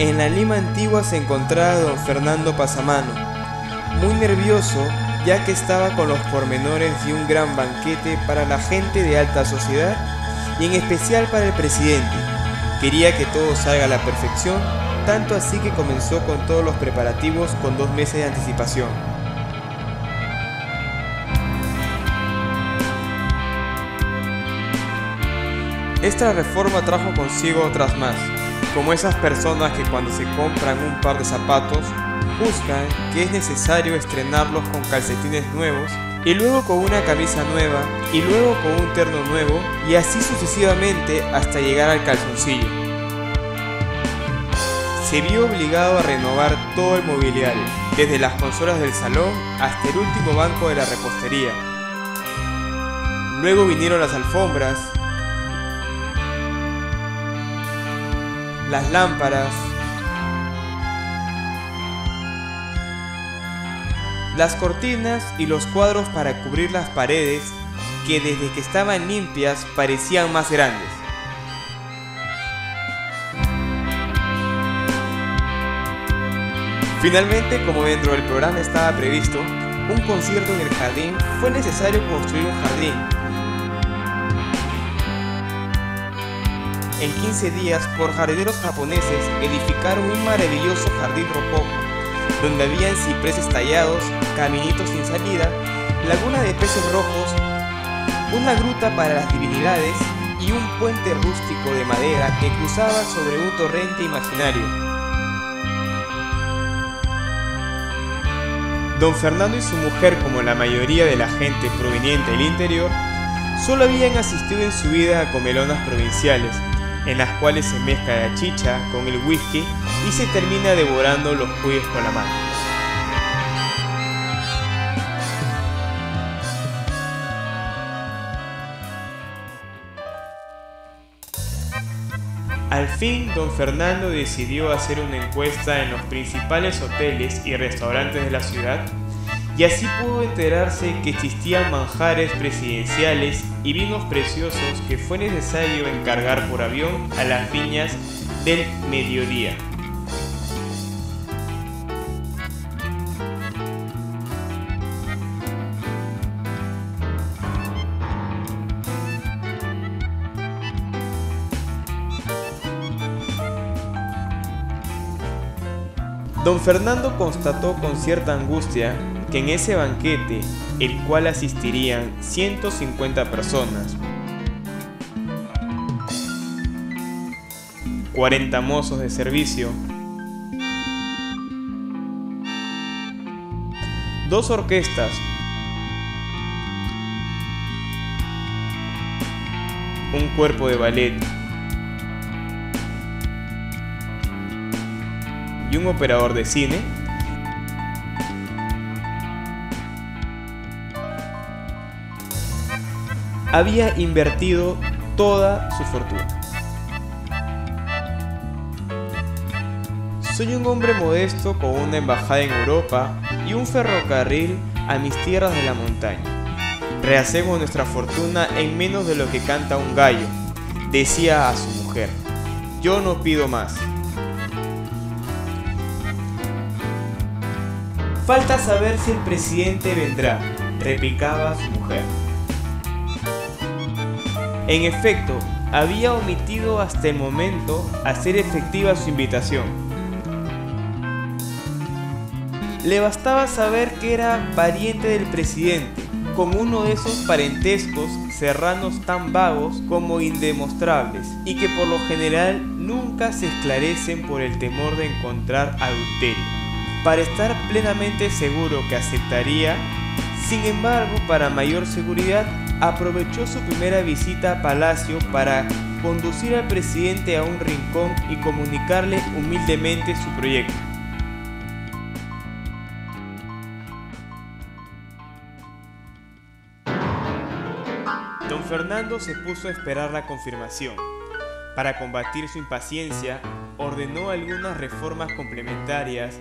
En la Lima antigua se encontraba don Fernando Pasamano, muy nervioso ya que estaba con los pormenores de un gran banquete para la gente de alta sociedad y en especial para el presidente. Quería que todo salga a la perfección, tanto así que comenzó con todos los preparativos con 2 meses de anticipación. Esta reforma trajo consigo otras más, como esas personas que cuando se compran un par de zapatos, juzgan que es necesario estrenarlos con calcetines nuevos, y luego con una camisa nueva, y luego con un terno nuevo, y así sucesivamente hasta llegar al calzoncillo. Se vio obligado a renovar todo el mobiliario, desde las consolas del salón hasta el último banco de la repostería. Luego vinieron las alfombras, las lámparas, las cortinas y los cuadros para cubrir las paredes que desde que estaban limpias parecían más grandes. Finalmente, como dentro del programa estaba previsto un concierto en el jardín, fue necesario construir un jardín. En 15 días, por jardineros japoneses, edificaron un maravilloso jardín rococo, donde habían cipreses tallados, caminitos sin salida, laguna de peces rojos, una gruta para las divinidades y un puente rústico de madera que cruzaba sobre un torrente imaginario. Don Fernando y su mujer, como la mayoría de la gente proveniente del interior, solo habían asistido en su vida a comelonas provinciales, en las cuales se mezcla la chicha con el whisky y se termina devorando los cuellos con la mano. Al fin, don Fernando decidió hacer una encuesta en los principales hoteles y restaurantes de la ciudad, y así pudo enterarse que existían manjares presidenciales y vinos preciosos que fue necesario encargar por avión a las viñas del mediodía. Don Fernando constató con cierta angustia que en ese banquete, el cual asistirían 150 personas, 40 mozos de servicio, 2 orquestas, un cuerpo de ballet y un operador de cine, había invertido toda su fortuna. Soy un hombre modesto con una embajada en Europa y un ferrocarril a mis tierras de la montaña. Rehacemos nuestra fortuna en menos de lo que canta un gallo, decía a su mujer. Yo no pido más. Falta saber si el presidente vendrá, replicaba su mujer. En efecto, había omitido hasta el momento hacer efectiva su invitación. Le bastaba saber que era pariente del presidente, con uno de esos parentescos serranos tan vagos como indemostrables, y que por lo general nunca se esclarecen por el temor de encontrar adulterio. Para estar plenamente seguro que aceptaría, sin embargo, para mayor seguridad, aprovechó su primera visita a Palacio para conducir al presidente a un rincón y comunicarle humildemente su proyecto. Don Fernando se puso a esperar la confirmación. Para combatir su impaciencia, ordenó algunas reformas complementarias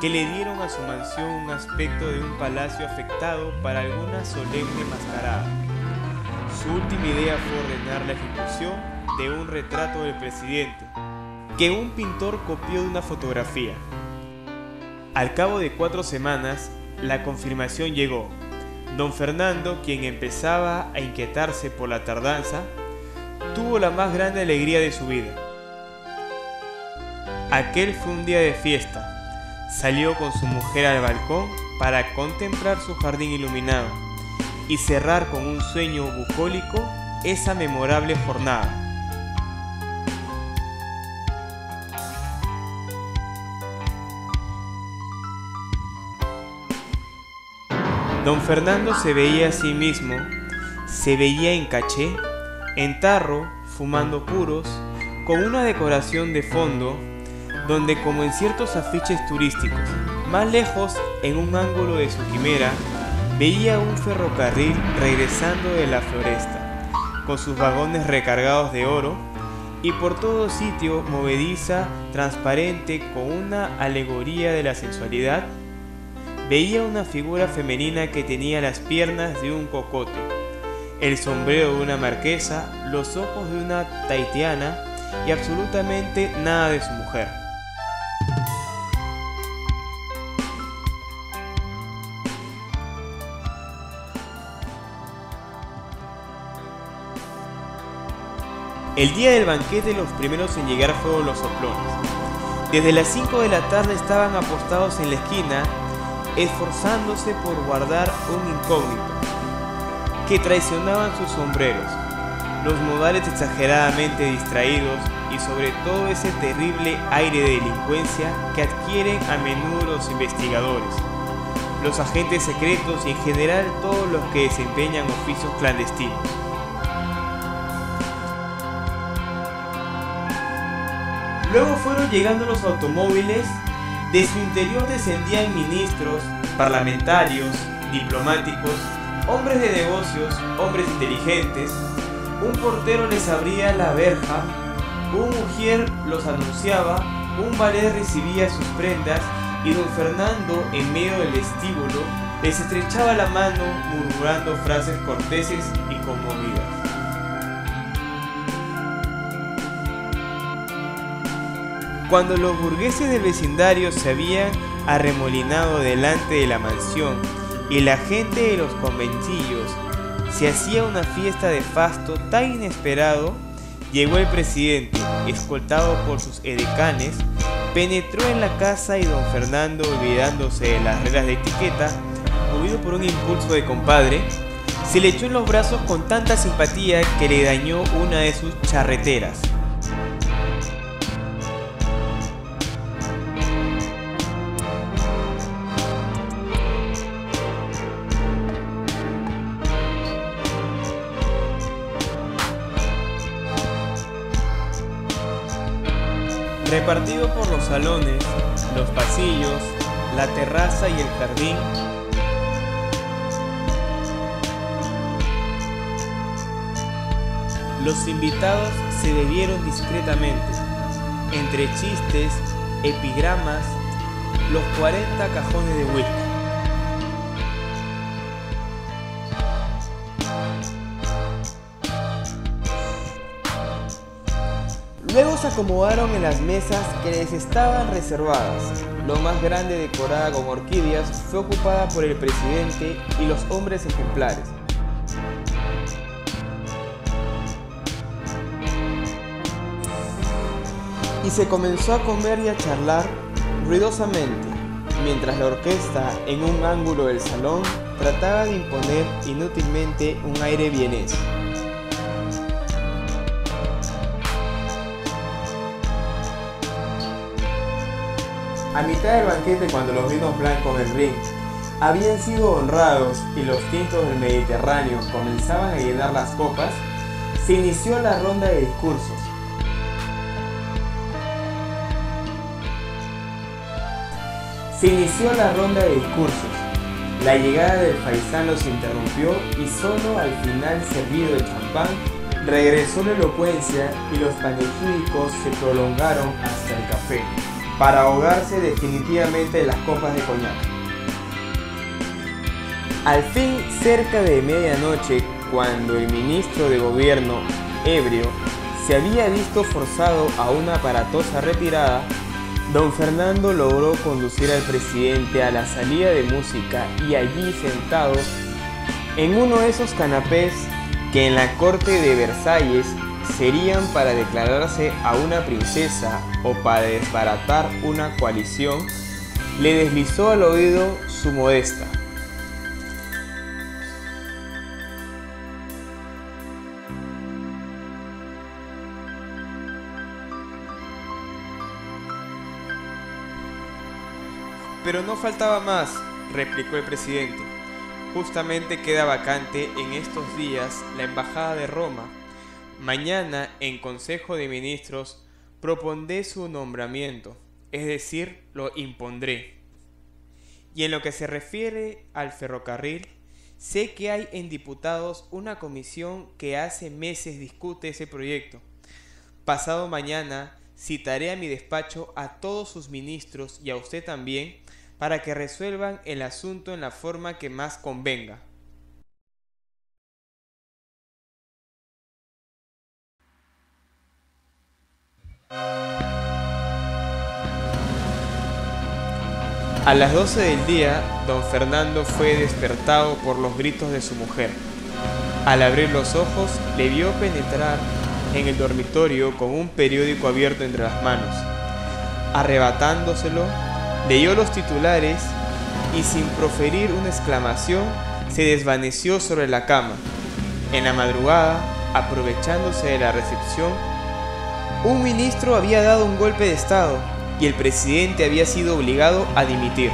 que le dieron a su mansión un aspecto de un palacio afectado para alguna solemne mascarada. Su última idea fue ordenar la ejecución de un retrato del presidente, que un pintor copió de una fotografía. Al cabo de 4 semanas, la confirmación llegó. Don Fernando, quien empezaba a inquietarse por la tardanza, tuvo la más grande alegría de su vida. Aquel fue un día de fiesta. Salió con su mujer al balcón para contemplar su jardín iluminado y cerrar con un sueño bucólico esa memorable jornada. Don Fernando se veía a sí mismo, se veía en caché, en tarro, fumando puros, con una decoración de fondo, donde como en ciertos afiches turísticos, más lejos, en un ángulo de su quimera, veía un ferrocarril regresando de la floresta, con sus vagones recargados de oro, y por todo sitio movediza, transparente, con una alegoría de la sensualidad. Veía una figura femenina que tenía las piernas de un cocote, el sombrero de una marquesa, los ojos de una tahitiana y absolutamente nada de su mujer. El día del banquete los primeros en llegar fueron los soplones. Desde las 5 de la tarde estaban apostados en la esquina, esforzándose por guardar un incógnito, que traicionaban sus sombreros, los modales exageradamente distraídos y sobre todo ese terrible aire de delincuencia que adquieren a menudo los investigadores, los agentes secretos y en general todos los que desempeñan oficios clandestinos. Luego fueron llegando los automóviles. De su interior descendían ministros, parlamentarios, diplomáticos, hombres de negocios, hombres inteligentes. Un portero les abría la verja, un ujier los anunciaba, un valet recibía sus prendas y don Fernando, en medio del vestíbulo, les estrechaba la mano murmurando frases corteses y conmovidas. Cuando los burgueses del vecindario se habían arremolinado delante de la mansión y la gente de los conventillos se hacía una fiesta de fasto tan inesperado, llegó el presidente, escoltado por sus edecanes, penetró en la casa y don Fernando, olvidándose de las reglas de etiqueta, movido por un impulso de compadre, se le echó en los brazos con tanta simpatía que le dañó una de sus charreteras. Repartido por los salones, los pasillos, la terraza y el jardín, los invitados se bebieron discretamente, entre chistes, epigramas, los 40 cajones de whisky. Luego se acomodaron en las mesas que les estaban reservadas. Lo más grande, decorada con orquídeas, fue ocupada por el presidente y los hombres ejemplares. Y se comenzó a comer y a charlar ruidosamente, mientras la orquesta, en un ángulo del salón, trataba de imponer inútilmente un aire vienés. A mitad del banquete, cuando los vinos blancos del Rin habían sido honrados y los tintos del Mediterráneo comenzaban a llenar las copas, se inició la ronda de discursos. La llegada del faisán los interrumpió y solo al final, servido de champán, regresó la elocuencia y los panegíricos se prolongaron hasta el café, para ahogarse definitivamente en las copas de coñac. Al fin, cerca de medianoche, cuando el ministro de gobierno, ebrio, se había visto forzado a una aparatosa retirada, don Fernando logró conducir al presidente a la salida de música y allí sentado en uno de esos canapés que en la corte de Versalles serían para declararse a una princesa o para desbaratar una coalición, le deslizó al oído su modesta: «Pero no faltaba más», replicó el presidente. «Justamente queda vacante en estos días la embajada de Roma. Mañana, en Consejo de Ministros, propondré su nombramiento, es decir, lo impondré. Y en lo que se refiere al ferrocarril, sé que hay en diputados una comisión que hace meses discute ese proyecto. Pasado mañana citaré a mi despacho a todos sus ministros y a usted también para que resuelvan el asunto en la forma que más convenga». A las 12 del día, don Fernando fue despertado por los gritos de su mujer. Al abrir los ojos, le vio penetrar en el dormitorio con un periódico abierto entre las manos. Arrebatándoselo, leyó los titulares y, sin proferir una exclamación, se desvaneció sobre la cama. En la madrugada, aprovechándose de la recepción, un ministro había dado un golpe de estado y el presidente había sido obligado a dimitir.